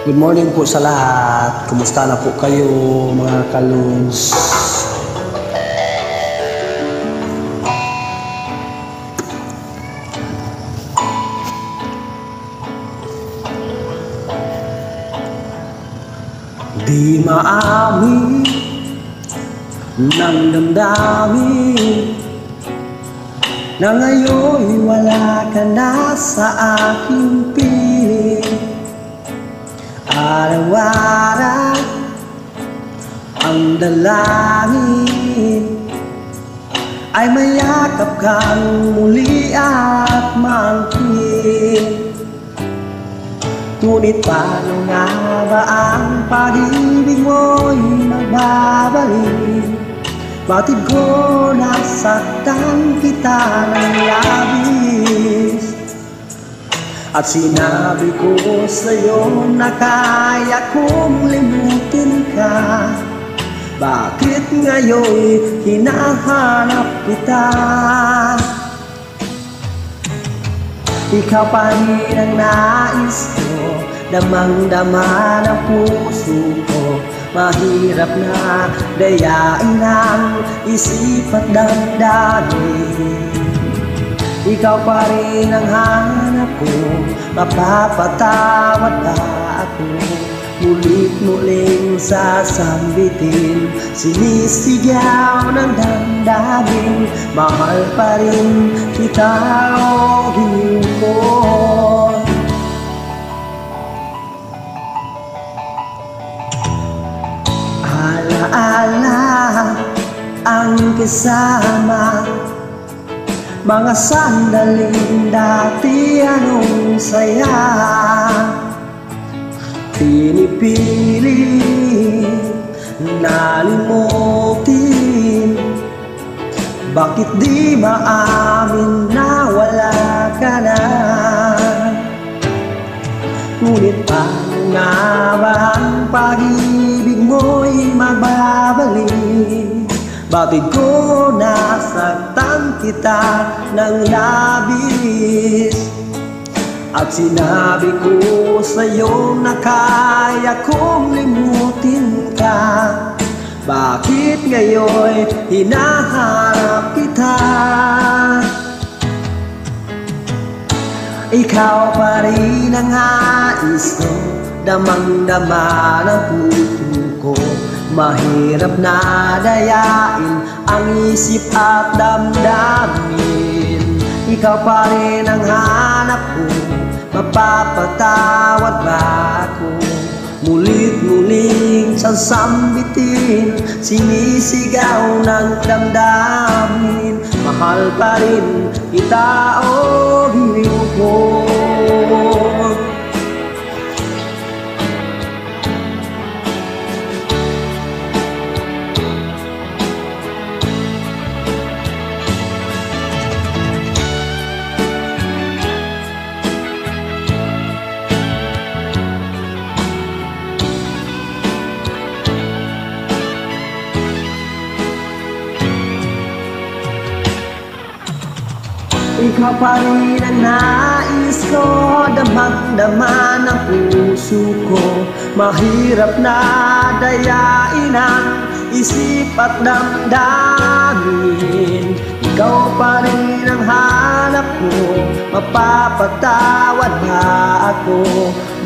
Good morning po sa lahat. Kumusta na po kayo mga kaluns? Di maamin ng damdamin na ngayon'y wala ka na sa aking piling. Araw-araw ang dalangin ay mayakap kang muli at maangkin. Ngunit paano nga ba ang pag-ibig mo'y magbabalik? Batid ko nasaktan kita ng labis, at sinabi ko sa'yo na kaya kong limutin ka. Bakit ngayon hinahanap kita? Ikaw pa rin ang nais ko, damang-dama ng puso ko. Mahirap na dayain ang isip at damdamin. Ikaw pa rin ang hanap ko, mapapatawad ba ako? Mulit-muling sasambitin, sinisigaw ng damdamin. Mahal pa rin kita o hiling ko. Alaala ang kasama, mga sandaling dati anong saya. Pinipili nalimutin, bakit di maamin na wala ka na? Ngunit paano nga ba ang pag-ibig mo'y magbabalik? Batid ko nasaktan kita ng labis, at sinabi ko sa'yo na kaya kong limutin ka. Bakit ngayon hinahanap kita? Ikaw pa rin ang nais ko, damang-dama ng puso ko. Mahirap na dayain ang isip at damdamin. Ikaw pa rin ang hanap ko, mapapatawad ba ako? Mulit-muling sasambitin, sinisigaw ng damdamin. Mahal pa rin kita o hiling ko. Ikaw pa rin ang nais ko, damang-dama ng puso ko. Mahirap na dayain ang isip at damdamin. Ikaw pa rin ang hanap ko, mapapatawad ba ako?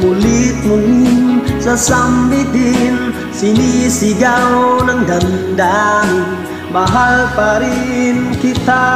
Mulit-muling sasambitin, sinisigaw ng damdamin. Mahal pa rin kita.